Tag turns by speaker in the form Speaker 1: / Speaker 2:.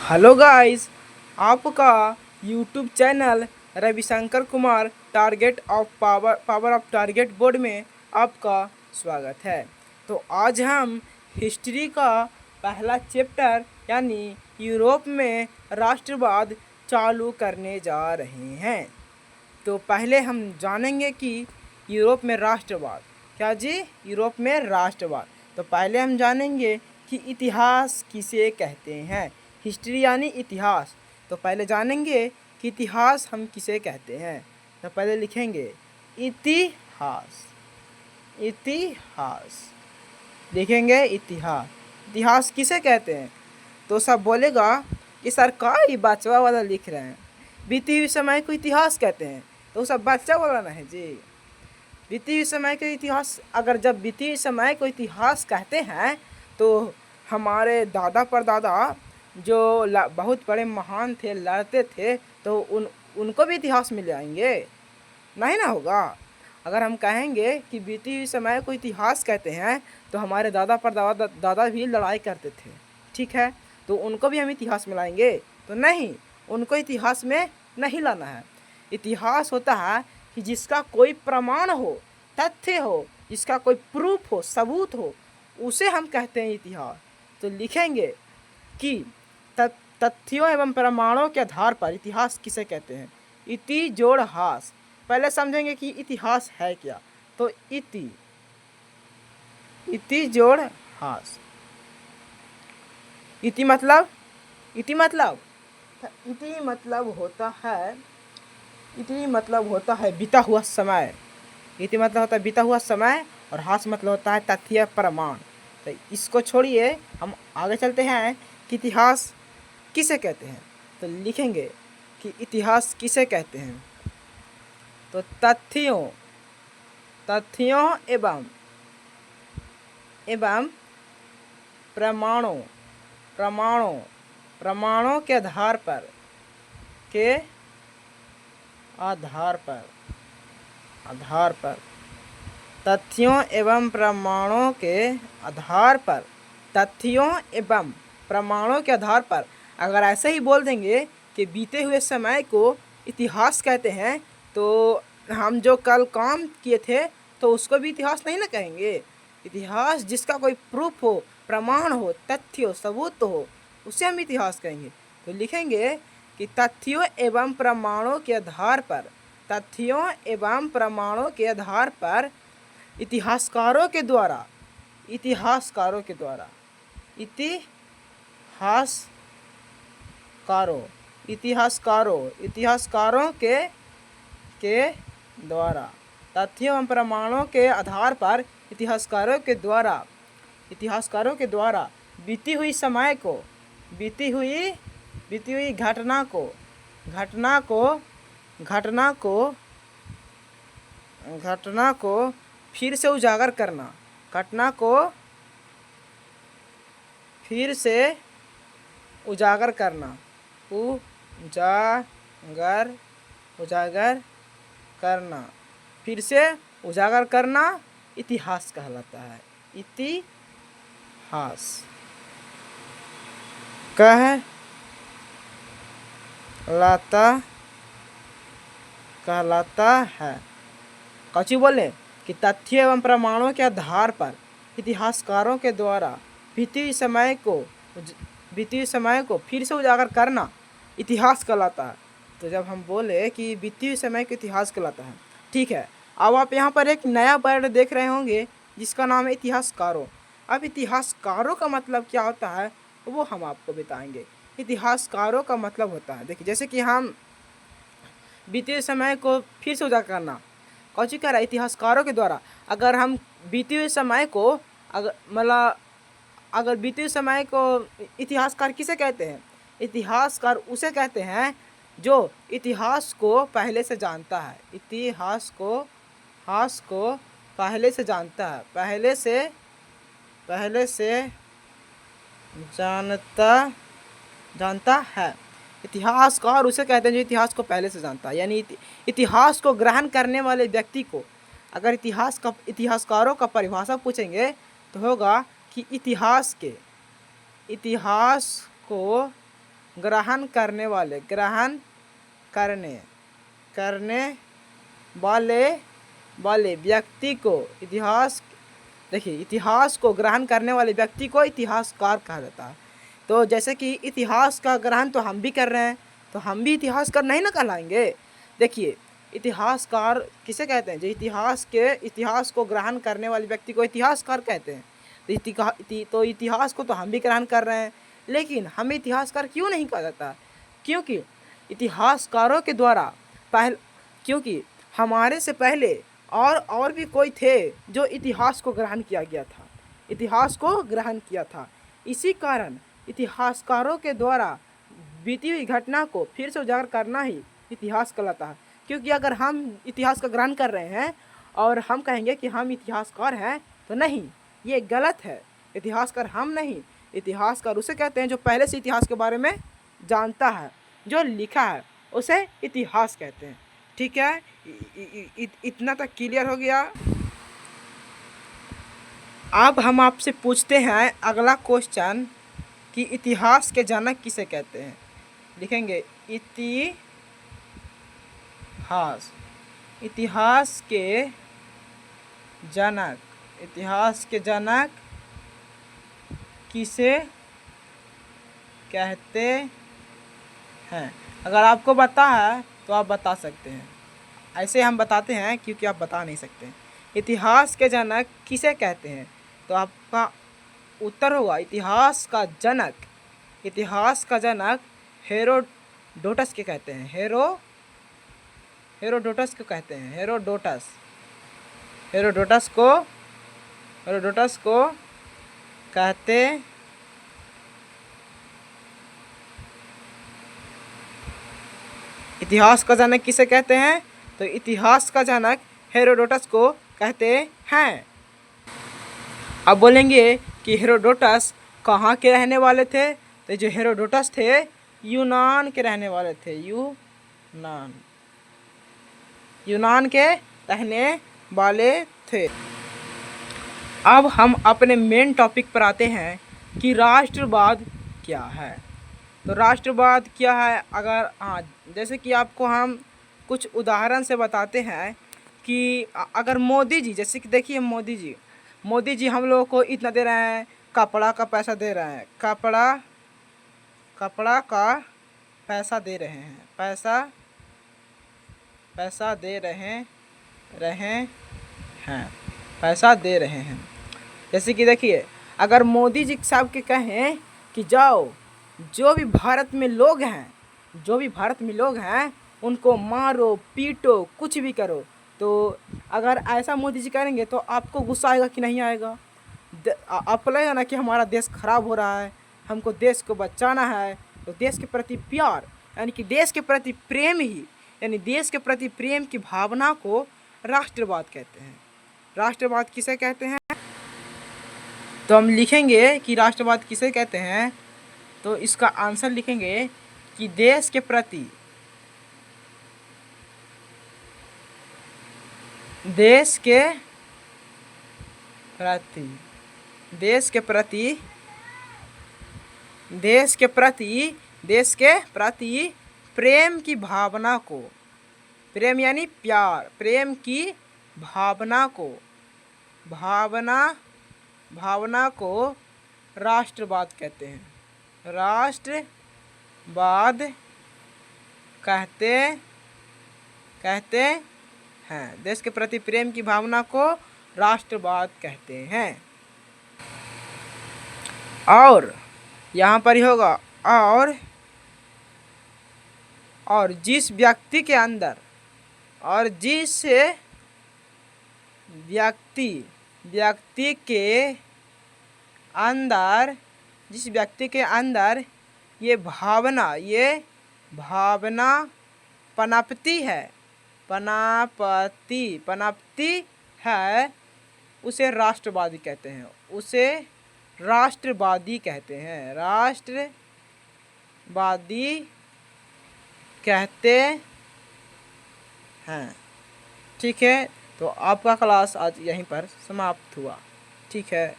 Speaker 1: Hello guys, आपका YouTube channel Ravishankar Kumar target of power of target board में आपका स्वागत है। तो आज हम हिस्ट्री का पहला चैप्टर यानी यूरोप में राष्ट्रवाद चालू करने जा रहे हैं। तो पहले हम जानेंगे कि यूरोप में राष्ट्रवाद क्या जी, यूरोप में राष्ट्रवाद। तो पहले हम जानेंगे कि इतिहास किसे कहते हैं। हिस्ट्री यानी इतिहास। तो पहले जानेंगे कि इतिहास हम किसे कहते हैं। तो पहले लिखेंगे इतिहास। इतिहास लिखेंगे इतिहास। इतिहास किसे कहते हैं? तो सब बोलेगा कि सरकार ये बचवा वाला लिख रहे हैं, बीती हुई समय को इतिहास कहते हैं। तो सब बच्चा वाला ना है जी। बीती हुई समय के इतिहास, अगर जब बीती हुई समय को इतिहास कहते हैं तो हमारे दादा परदादा जो बहुत बड़े महान थे, लड़ते थे, तो उनको भी इतिहास मिल जाएंगे, नहीं ना होगा। अगर हम कहेंगे कि बीती हुई समय को इतिहास कहते हैं तो हमारे दादा दादा भी लड़ाई करते थे, ठीक है, तो उनको भी हम इतिहास में लाएंगे? तो नहीं, उनको इतिहास में नहीं लाना है। इतिहास होता है कि जिसका कोई प्रमाण हो, तथ्य हो, जिसका कोई प्रूफ हो, सबूत हो, उसे हम कहते हैं इतिहास। तो लिखेंगे कि तथ्यों एवं प्रमाणों के आधार पर इतिहास किसे कहते हैं। इति जोड़ हास। पहले समझेंगे कि इतिहास है क्या। तो इति जोड़ हास। इति मतलब होता है बीता हुआ समय। इति मतलब होता है बीता हुआ समय और हास मतलब होता है तथ्य प्रमाण। तो इसको छोड़िए, हम आगे चलते हैं कि इतिहास किसे कहते हैं। तो लिखेंगे कि इतिहास किसे कहते हैं। तो तथ्यों एवं प्रमाणों के आधार पर तथ्यों एवं प्रमाणों के आधार पर अगर ऐसे ही बोल देंगे कि बीते हुए समय को इतिहास कहते हैं, तो हम जो कल काम किए थे तो उसको भी इतिहास नहीं ना कहेंगे। इतिहास जिसका कोई प्रूफ हो, प्रमाण हो, तथ्य हो, सबूत हो, उसे हम इतिहास कहेंगे। तो लिखेंगे कि तथ्यों एवं प्रमाणों के आधार पर इतिहासकारों के द्वारा तथ्यों एवं प्रमाणों के आधार पर इतिहासकारों के द्वारा बीती हुई घटना को फिर से उजागर करना इतिहास कहलाता है। इतिहास कहलाता है। कौची बोले कि तथ्य एवं प्रमाणों के आधार पर इतिहासकारों के द्वारा बीती हुई समय को फिर से उजागर करना इतिहास कहलाता है। तो जब हम बोले कि बीती हुई समय को इतिहास कहलाता है, ठीक है। अब आप यहाँ पर एक नया वर्ड देख रहे होंगे जिसका नाम है इतिहासकारों। अब इतिहासकारों का मतलब क्या होता है वो हम आपको बताएंगे। इतिहासकारों का मतलब होता है, देखिए, जैसे कि हम बीते हुए समय को फिर से उजागर करना, कौची कर रहा है, इतिहासकारों के द्वारा। अगर हम बीते हुए समय को अगर बीते हुए समय को इतिहासकार किसे कहते हैं? इतिहासकार उसे कहते हैं जो इतिहास को पहले से जानता है। इतिहास को पहले से जानता है, पहले से जानता है। इतिहासकार उसे कहते हैं जो इतिहास को पहले से जानता है। यानी इतिहास को ग्रहण करने वाले व्यक्ति को अगर इतिहासकारों का परिभाषा पूछेंगे तो होगा कि इतिहास को ग्रहण करने वाले, ग्रहण करने वाले व्यक्ति को इतिहास, देखिए इतिहास को ग्रहण करने वाले व्यक्ति को इतिहासकार कहा जाता है। तो जैसे कि इतिहास का ग्रहण तो हम भी कर रहे हैं, तो हम भी इतिहासकार नहीं ना कहलाएंगे। देखिए इतिहासकार किसे कहते हैं? जो इतिहास को ग्रहण करने वाले व्यक्ति को इतिहासकार कहते हैं। तो इतिहास को तो हम भी ग्रहण कर रहे हैं, लेकिन हमें इतिहासकार क्यों नहीं कहा जाता? क्योंकि इतिहासकारों के द्वारा क्योंकि हमारे से पहले और भी कोई थे जो इतिहास को ग्रहण किया गया था, इतिहास को ग्रहण किया था। इसी कारण इतिहासकारों के द्वारा बीती हुई घटना को फिर से उजागर करना ही इतिहास कहलाता है। क्योंकि अगर हम इतिहास का ग्रहण कर रहे हैं और हम कहेंगे कि हम इतिहासकार हैं, तो नहीं, ये गलत है। इतिहासकार हम नहीं, इतिहासकार उसे कहते हैं जो पहले से इतिहास के बारे में जानता है, जो लिखा है उसे इतिहास कहते हैं। ठीक है, इतना तक क्लियर हो गया। अब हम आपसे पूछते हैं अगला क्वेश्चन कि इतिहास के जनक किसे कहते हैं? लिखेंगे इतिहास के जनक किसे कहते हैं? अगर आपको पता है तो आप बता सकते हैं, ऐसे हम बताते हैं क्योंकि आप बता नहीं सकते। इतिहास के जनक किसे कहते हैं? तो आपका उत्तर होगा इतिहास का जनक हेरोडोटस के कहते हैं। हेरोडोटस को कहते हैं। हेरोडोटस को कहते इतिहास का जनक किसे कहते हैं? तो इतिहास का जनक हेरोडोटस को कहते हैं। अब बोलेंगे कि हेरोडोटस कहाँ के रहने वाले थे? तो जो हेरोडोटस थे यूनान के रहने वाले थे। यूनान के रहने वाले थे। अब हम अपने मेन टॉपिक पर आते हैं कि राष्ट्रवाद क्या है। तो राष्ट्रवाद क्या है? जैसे कि आपको हम कुछ उदाहरण से बताते हैं कि अगर मोदी जी, जैसे कि देखिए मोदी जी हम लोगों को इतना दे रहे हैं, कपड़ा का पैसा दे रहे हैं, कपड़ा का पैसा दे रहे हैं, पैसा दे रहे हैं। जैसे कि देखिए अगर मोदी जी साहब के कहें कि जाओ जो भी भारत में लोग हैं उनको मारो पीटो कुछ भी करो, तो अगर ऐसा मोदी जी करेंगे तो आपको गुस्सा आएगा कि नहीं आएगा? आपको लगेगा ना कि हमारा देश खराब हो रहा है, हमको देश को बचाना है। तो देश के प्रति प्यार यानी कि देश के प्रति प्रेम की भावना को राष्ट्रवाद कहते हैं। राष्ट्रवाद किसे कहते हैं? तो हम लिखेंगे कि राष्ट्रवाद किसे कहते हैं, तो इसका आंसर लिखेंगे कि देश के प्रति प्रेम की भावना को, प्रेम यानी प्यार, प्रेम की भावना को राष्ट्रवाद कहते हैं। राष्ट्रवाद कहते हैं। देश के प्रति प्रेम की भावना को राष्ट्रवाद कहते हैं। और यहाँ पर ही होगा और जिस व्यक्ति के अंदर ये भावना पनपती है उसे राष्ट्रवादी कहते हैं। राष्ट्रवादी कहते हैं। ठीक है, तो आपका क्लास आज यहीं पर समाप्त हुआ। ठीक है।